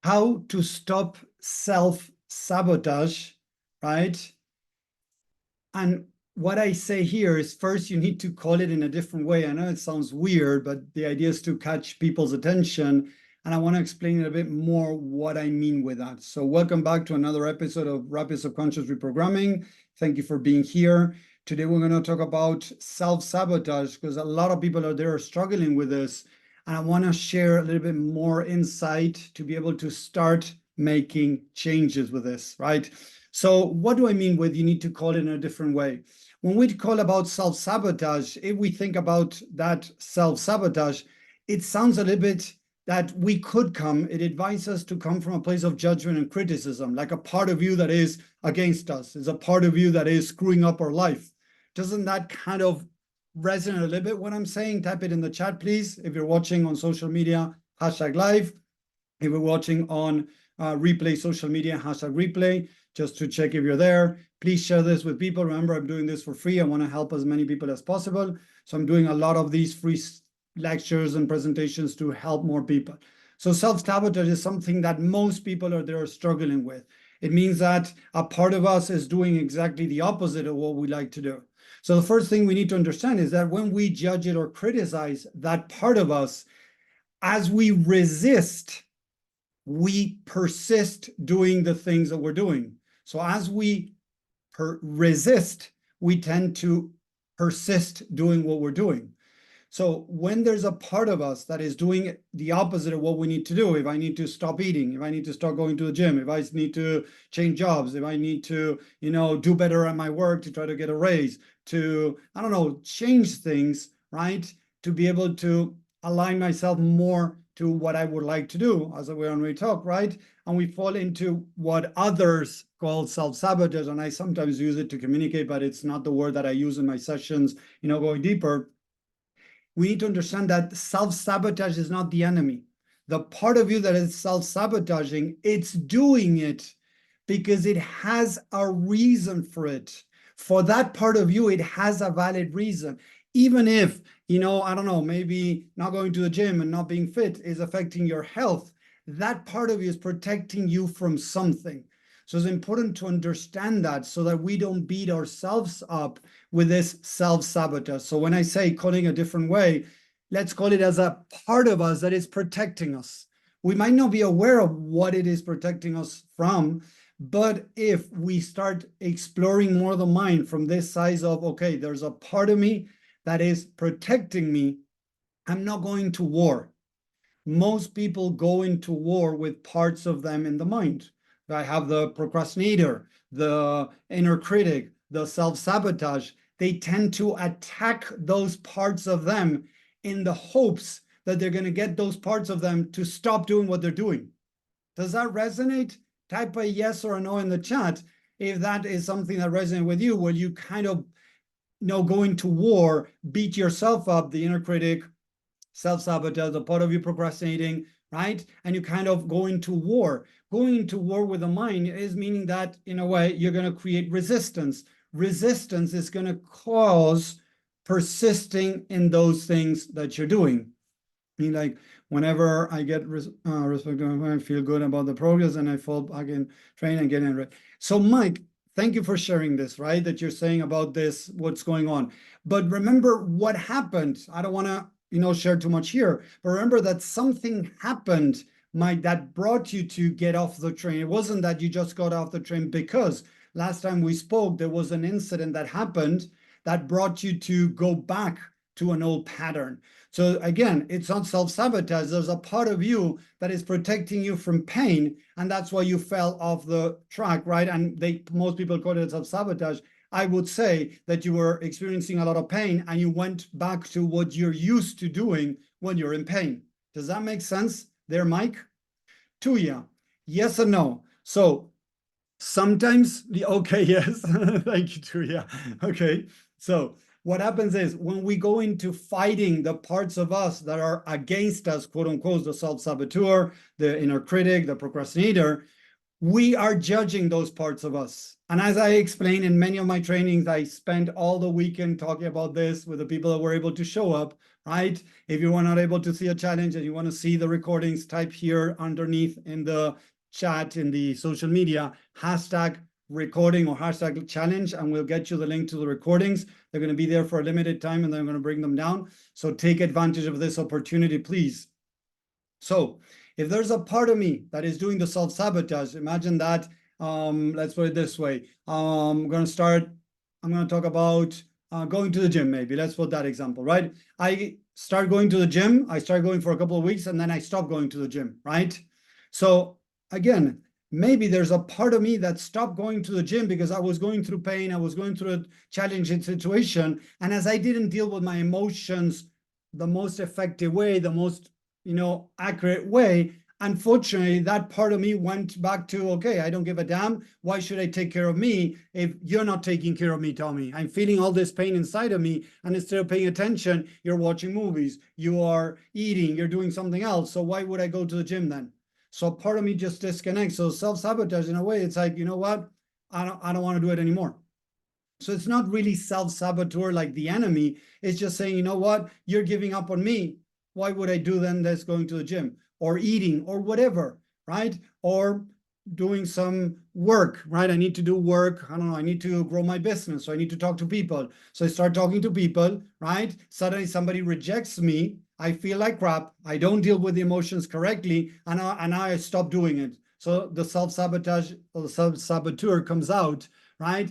how to stop self-sabotage, right? And what I say here is, first, you need to call it in a different way. I know it sounds weird, but the idea is to catch people's attention. And I want to explain a bit more what I mean with that. So welcome back to another episode of Rapid Subconscious Reprogramming. Thank you for being here. Today, we're going to talk about self-sabotage, because a lot of people out there are struggling with this. And I want to share a little bit more insight to be able to start making changes with this, right? So what do I mean with you need to call it in a different way? When we call about self-sabotage, if we think about that self-sabotage, it sounds a little bit that we could come, it invites us to come from a place of judgment and criticism, like a part of you that is against us, is a part of you that is screwing up our life. Doesn't that kind of resonate a little bit what I'm saying? Type it in the chat, please. If you're watching on social media, #live. If you're watching on replay social media, #replay, just to check if you're there. Please share this with people. Remember, I'm doing this for free. I want to help as many people as possible. So I'm doing a lot of these free lectures and presentations to help more people. So self-sabotage is something that most people are there struggling with. It means that a part of us is doing exactly the opposite of what we like to do. So the first thing we need to understand is that when we judge it or criticize that part of us, as we resist, we persist doing the things that we're doing. So as we resist, we tend to persist doing what we're doing. So when there's a part of us that is doing the opposite of what we need to do, if I need to stop eating, if I need to start going to the gym, if I need to change jobs, if I need to, do better at my work to try to get a raise, to, I don't know, change things, right? To be able to align myself more to what I would like to do, as we already talked, right? And we fall into what others call self-sabotage, and I sometimes use it to communicate, but it's not the word that I use in my sessions, going deeper. We need to understand that self-sabotage is not the enemy. The part of you that is self-sabotaging, it's doing it because it has a reason for it. For that part of you, it has a valid reason. Even if, I don't know, maybe not going to the gym and not being fit is affecting your health, that part of you is protecting you from something. So it's important to understand that so that we don't beat ourselves up with this self-sabotage. So when I say calling a different way, let's call it as a part of us that is protecting us. We might not be aware of what it is protecting us from, but if we start exploring more the mind from this size of, okay, there's a part of me that is protecting me, I'm not going to war. Most people go into war with parts of them in the mind. I have the procrastinator, the inner critic, the self-sabotage. They tend to attack those parts of them in the hopes that they're going to get those parts of them to stop doing what they're doing. Does that resonate? Type a yes or a no in the chat if that is something that resonates with you, where you kind of go into war, beat yourself up, the inner critic, self-sabotage, the part of you procrastinating, right? And you kind of go into war. Going into war with the mind is meaning that, in a way, you're going to create resistance. Resistance is going to cause persisting in those things that you're doing. I mean, like, whenever I get respect, I feel good about the progress, and I fall back in train and get in. Right. So, Mike, thank you for sharing this, right? That you're saying about this, what's going on. But remember what happened. I don't want to, share too much here, but remember that something happened, Mike, that brought you to get off the train. It wasn't that you just got off the train because last time we spoke, there was an incident that happened that brought you to go back to an old pattern. So again, it's not self-sabotage. There's a part of you that is protecting you from pain, and that's why you fell off the track, right? And most people call it self-sabotage. I would say that you were experiencing a lot of pain and you went back to what you're used to doing when you're in pain. Does that make sense there, Mike? Tuya, yes or no? So sometimes okay, yes. Thank you, Tuya. Okay, so what happens is when we go into fighting the parts of us that are against us, quote unquote, the self-saboteur, the inner critic, the procrastinator, we are judging those parts of us. And as I explained in many of my trainings, I spent all the weekend talking about this with the people that were able to show up, right? If you are not able to see a challenge and you want to see the recordings, type here underneath in the chat in the social media, hashtag recording or hashtag challenge, and we'll get you the link to the recordings. They're going to be there for a limited time and then I'm going to bring them down. So take advantage of this opportunity, please. So if there's a part of me that is doing the self-sabotage, imagine that, let's put it this way. I'm going to talk about going to the gym, maybe. Let's put that example, right? I start going to the gym. I start going for a couple of weeks and then I stop going to the gym, right? So again, maybe there's a part of me that stopped going to the gym because I was going through pain. I was going through a challenging situation. And as I didn't deal with my emotions the most effective way, the most accurate way, unfortunately, that part of me went back to, okay, I don't give a damn. Why should I take care of me if you're not taking care of me, Tommy? I'm feeling all this pain inside of me. And instead of paying attention, you're watching movies, you are eating, you're doing something else. So why would I go to the gym then? So part of me just disconnects. So self-sabotage, in a way, it's like, you know what? I don't want to do it anymore. So it's not really self-saboteur like the enemy. It's just saying, you know what? You're giving up on me. Why would I do then that's going to the gym or eating or whatever, right? Or doing some work, right? I need to do work. I don't know. I need to grow my business. So I need to talk to people. So I start talking to people, right? Suddenly somebody rejects me. I feel like crap. I don't deal with the emotions correctly. And I stop doing it. So the self-sabotage or the self-saboteur comes out, right?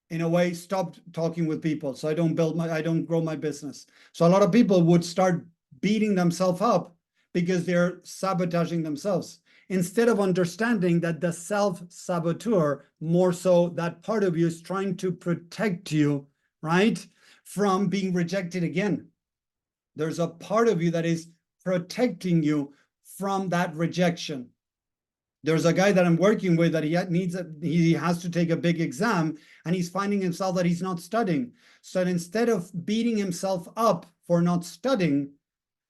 In a way, stop talking with people. So I don't grow my business. So a lot of people would start beating themselves up because they're sabotaging themselves instead of understanding that the self-saboteur, more so that part of you, is trying to protect you, right, from being rejected again. There's a part of you that is protecting you from that rejection. There's a guy that I'm working with that he has to take a big exam and he's finding himself that he's not studying. So instead of beating himself up for not studying,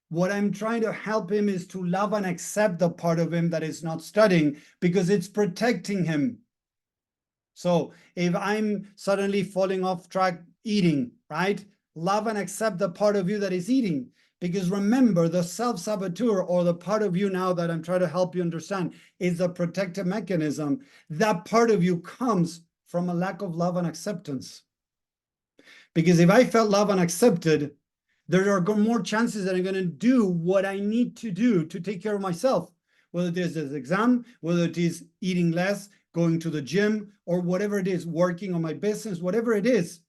what I'm trying to help him is to love and accept the part of him that is not studying because it's protecting him. So if I'm suddenly falling off track eating, right? Love and accept the part of you that is eating. Because remember, the self-saboteur, or the part of you now that I'm trying to help you understand, is the protective mechanism. That part of you comes from a lack of love and acceptance. Because if I felt love and accepted, there are more chances that I'm going to do what I need to do to take care of myself, whether it is this exam, whether it is eating less, going to the gym, or whatever it is, working on my business, whatever it is.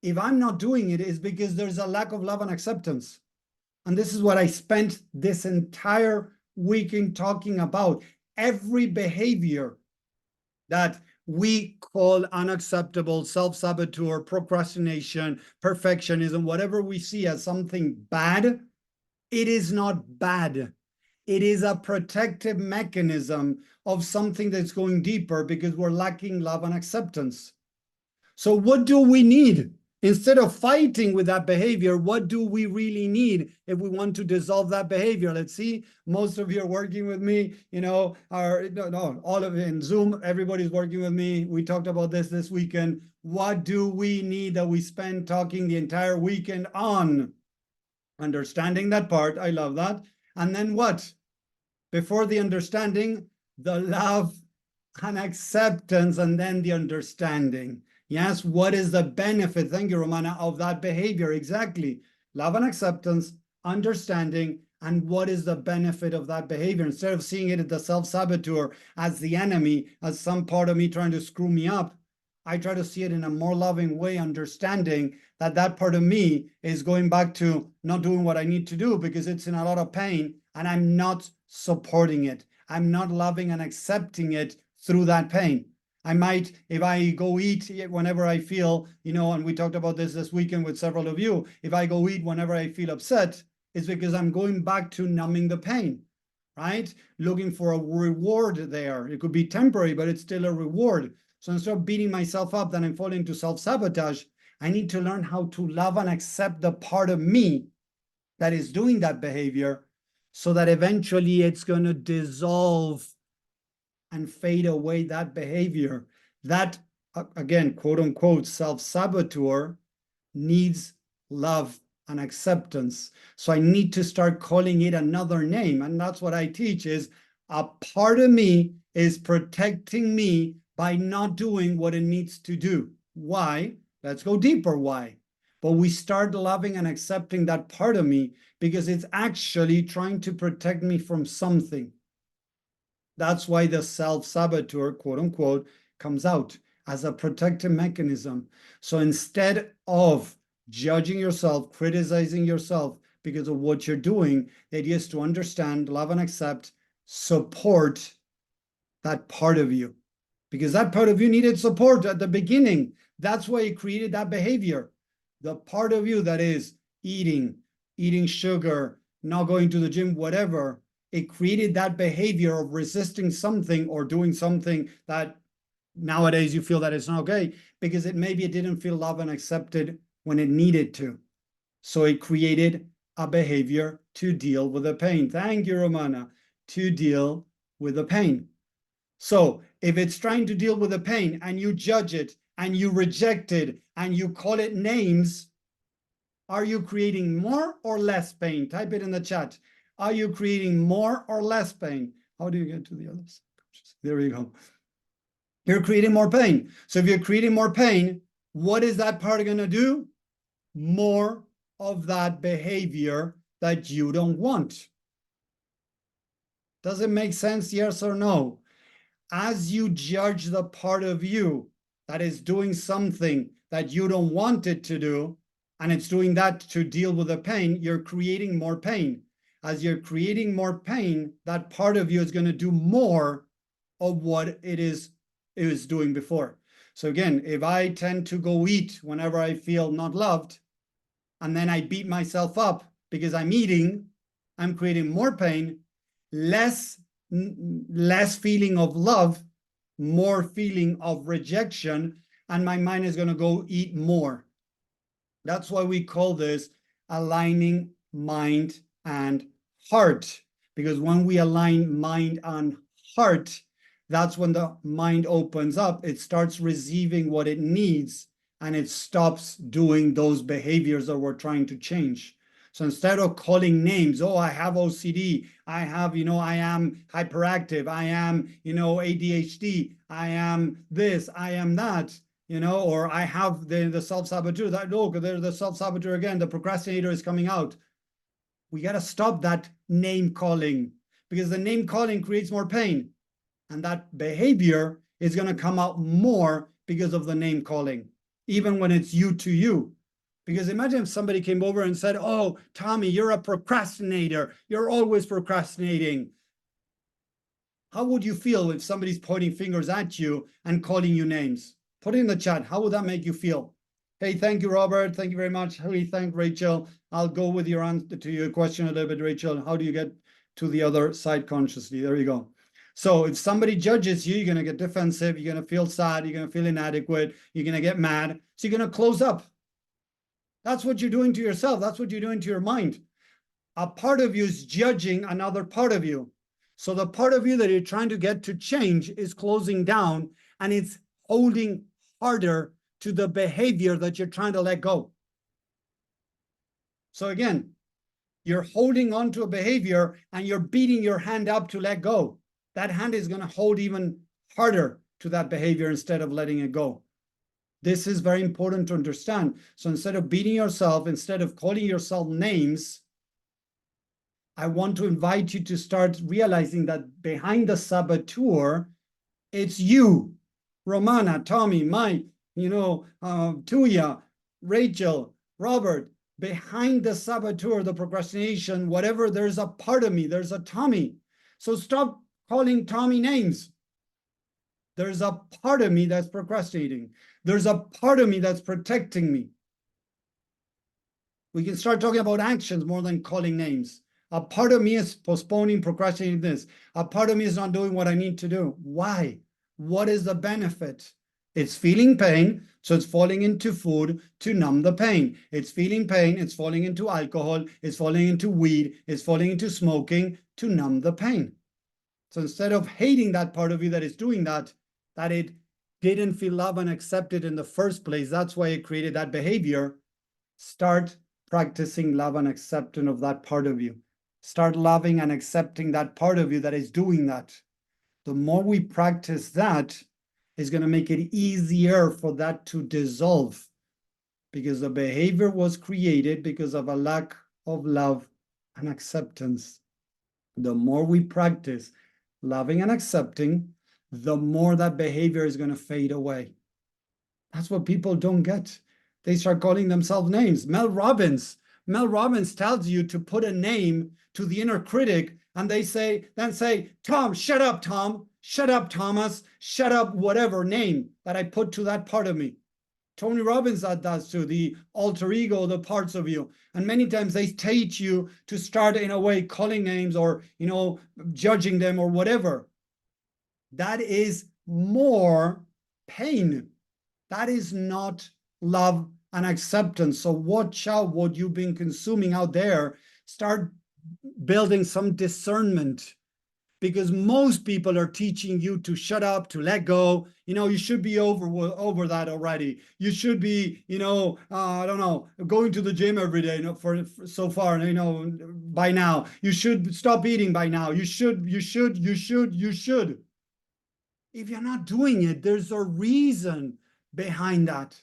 If I'm not doing it, it's because there's a lack of love and acceptance. And this is what I spent this entire weekend talking about. Every behavior that we call unacceptable, self-saboteur, procrastination, perfectionism, whatever we see as something bad, it is not bad. It is a protective mechanism of something that's going deeper because we're lacking love and acceptance. So what do we need? Instead of fighting with that behavior, what do we really need if we want to dissolve that behavior? Let's see, most of you are working with me, all of you in Zoom, everybody's working with me. We talked about this weekend. What do we need that we spend talking the entire weekend on? Understanding that part, I love that. And then what? Before the understanding, the love and acceptance, and then the understanding. Yes, what is the benefit, thank you, Romana, of that behavior? Exactly. Love and acceptance, understanding, and what is the benefit of that behavior? Instead of seeing it as the self-saboteur, as the enemy, as some part of me trying to screw me up, I try to see it in a more loving way, understanding that that part of me is going back to not doing what I need to do because it's in a lot of pain and I'm not supporting it. I'm not loving and accepting it through that pain. I might, if I go eat whenever I feel, and we talked about this weekend with several of you, if I go eat whenever I feel upset, it's because I'm going back to numbing the pain, right? Looking for a reward there. It could be temporary, but it's still a reward. So instead of beating myself up, then I'm falling into self-sabotage. I need to learn how to love and accept the part of me that is doing that behavior so that eventually it's going to dissolve and fade away that behavior. That, again, quote unquote, self-saboteur needs love and acceptance. So I need to start calling it another name. And that's what I teach is a part of me is protecting me by not doing what it needs to do. Why? Let's go deeper. Why? But we start loving and accepting that part of me because it's actually trying to protect me from something. That's why the self-saboteur, quote unquote, comes out as a protective mechanism. So instead of judging yourself, criticizing yourself because of what you're doing, the idea is to understand, love, and accept, support that part of you. Because that part of you needed support at the beginning. That's why it created that behavior. The part of you that is eating sugar, not going to the gym, whatever, it created that behavior of resisting something or doing something that nowadays you feel that it's not okay because maybe it didn't feel loved and accepted when it needed to. So it created a behavior to deal with the pain. Thank you, Romana. To deal with the pain. So if it's trying to deal with the pain and you judge it and you reject it and you call it names, are you creating more or less pain? Type it in the chat. Are you creating more or less pain? How do you get to the other side? There you go. You're creating more pain. So if you're creating more pain, what is that part going to do? More of that behavior that you don't want. Does it make sense? Yes or no? As you judge the part of you that is doing something that you don't want it to do, and it's doing that to deal with the pain, you're creating more pain. As you're creating more pain, that part of you is going to do more of what it is doing before. So again, if I tend to go eat whenever I feel not loved, and then I beat myself up because I'm eating, I'm creating more pain, less feeling of love, more feeling of rejection, and my mind is going to go eat more. That's why we call this aligning mind and heart, because when we align mind and heart, that's when the mind opens up. It starts receiving what it needs, and it stops doing those behaviors that we're trying to change. So instead of calling names, oh, I have OCD, I have, I am hyperactive, I am, ADHD, I am this, I am that, or I have the self-saboteur, that, look, there's the self-saboteur again, the procrastinator is coming out. We got to stop that name calling, because the name calling creates more pain. And that behavior is going to come out more because of the name calling, even when it's you to you. Because imagine if somebody came over and said, oh, Tommy, you're a procrastinator. You're always procrastinating. How would you feel if somebody's pointing fingers at you and calling you names? Put it in the chat. How would that make you feel? Hey, thank you, Robert. Thank you very much. Hey, thank Rachel. I'll go with your answer to your question a little bit, Rachel. How do you get to the other side consciously? There you go. So if somebody judges you, you're going to get defensive. You're going to feel sad. You're going to feel inadequate. You're going to get mad. So you're going to close up. That's what you're doing to yourself. That's what you're doing to your mind. A part of you is judging another part of you. So the part of you that you're trying to get to change is closing down, and it's holding harder to the behavior that you're trying to let go. So again, you're holding on to a behavior and you're beating your hand up to let go. That hand is going to hold even harder to that behavior instead of letting it go. This is very important to understand. So instead of beating yourself, instead of calling yourself names, I want to invite you to start realizing that behind the saboteur, it's you, Romana, Tommy, Mike, Tuya, Rachel, Robert. Behind the saboteur, the procrastination, whatever, there's a part of me, there's a Tommy. So stop calling Tommy names. There's a part of me that's procrastinating. There's a part of me that's protecting me. We can start talking about actions more than calling names. A part of me is postponing, procrastinating this. A part of me is not doing what I need to do. Why? What is the benefit? It's feeling pain, so it's falling into food to numb the pain. It's feeling pain, it's falling into alcohol, it's falling into weed, it's falling into smoking to numb the pain. So instead of hating that part of you that is doing that it didn't feel loved and accepted in the first place, that's why it created that behavior, start practicing love and acceptance of that part of you. Start loving and accepting that part of you that is doing that. The more we practice that, is going to make it easier for that to dissolve, because the behavior was created because of a lack of love and acceptance. The more we practice loving and accepting, the more that behavior is going to fade away. That's what people don't get. They start calling themselves names. Mel Robbins tells you to put a name to the inner critic, and then say, Tom, shut up, Tom. Shut up, Thomas. Shut up, whatever name that I put to that part of me. Tony Robbins does too, the alter ego, the parts of you. And many times they teach you to start in a way calling names or, judging them or whatever. That is more pain. That is not love and acceptance. So watch out what you've been consuming out there. Start building some discernment, because most people are teaching you to shut up, to let go. You should be over that already. You should be, I don't know, going to the gym every day, for so far, by now. You should stop eating by now. You should. If you're not doing it, there's a reason behind that.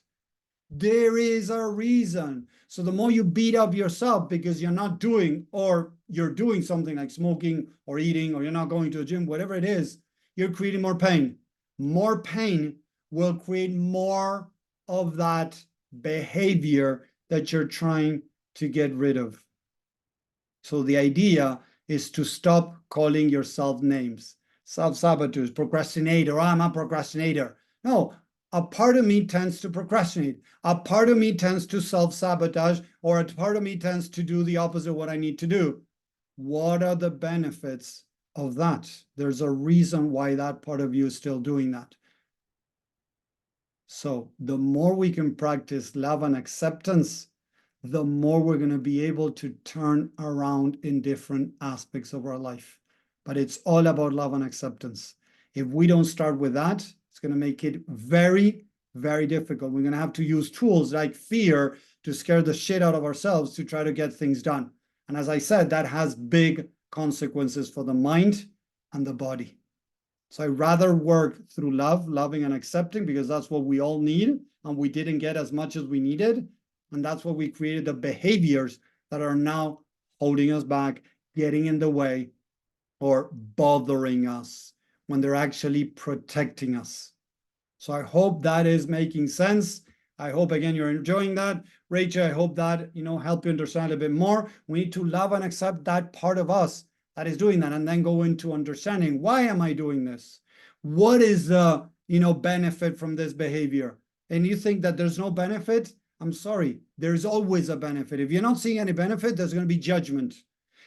There is a reason. So the more you beat up yourself because you're not doing, or you're doing something like smoking or eating, or you're not going to a gym, whatever it is, you're creating more pain. More pain will create more of that behavior that you're trying to get rid of. So the idea is to stop calling yourself names. Self-sabotage, procrastinator, I'm a procrastinator. No, a part of me tends to procrastinate. A part of me tends to self-sabotage, or a part of me tends to do the opposite of what I need to do. What are the benefits of that? There's a reason why that part of you is still doing that. So the more we can practice love and acceptance, the more we're going to be able to turn around in different aspects of our life. But it's all about love and acceptance. If we don't start with that, it's going to make it very, very difficult. We're going to have to use tools like fear to scare the shit out of ourselves to try to get things done. And as I said, that has big consequences for the mind and the body. So I'd rather work through loving and accepting, because that's what we all need, and we didn't get as much as we needed. And that's what we created, the behaviors that are now holding us back, getting in the way, or bothering us when they're actually protecting us. So I hope that is making sense. I hope, again, you're enjoying that. Rachel, I hope that, help you understand a bit more. We need to love and accept that part of us that is doing that, and then go into understanding, why am I doing this? What is the, benefit from this behavior? And you think that there's no benefit? I'm sorry, there's always a benefit. If you're not seeing any benefit, there's going to be judgment.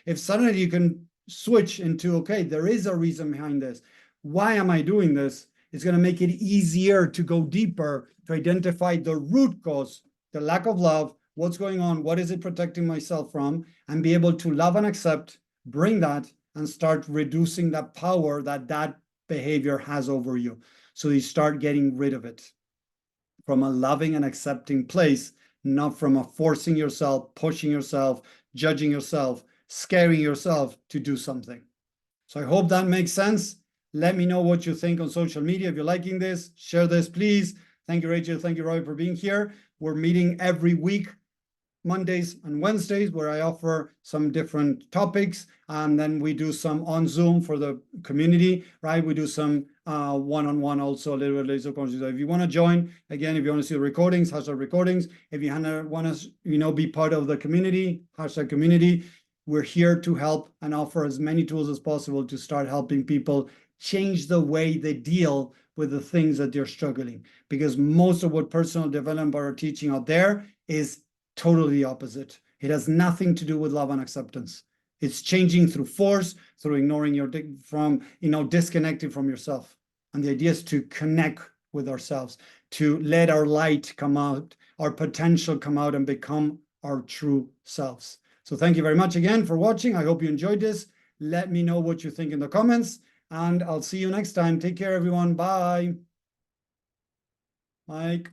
If suddenly you can switch into, okay, there is a reason behind this. Why am I doing this? It's going to make it easier to go deeper, to identify the root cause, the lack of love, what's going on, what is it protecting myself from, and be able to love and accept, bring that, and start reducing that power that behavior has over you. So you start getting rid of it from a loving and accepting place, not from a forcing yourself, pushing yourself, judging yourself, scaring yourself to do something. So I hope that makes sense. Let me know what you think on social media. If you're liking this, share this, please. Thank you, Rachel. Thank you, Roy, for being here. We're meeting every week, Mondays and Wednesdays, where I offer some different topics, and then we do some on Zoom for the community, right? We do some one-on-one also, a little bit later. So if you want to join, again, if you want to see the recordings, hashtag recordings. If you want to, be part of the community, hashtag community. We're here to help and offer as many tools as possible to start helping people change the way they deal with the things that they're struggling. Because most of what personal development are teaching out there is totally the opposite. It has nothing to do with love and acceptance. It's changing through force, through ignoring disconnecting from yourself. And the idea is to connect with ourselves, to let our light come out, our potential come out, and become our true selves. So thank you very much again for watching. I hope you enjoyed this. Let me know what you think in the comments, and I'll see you next time. Take care, everyone. Bye. Mike.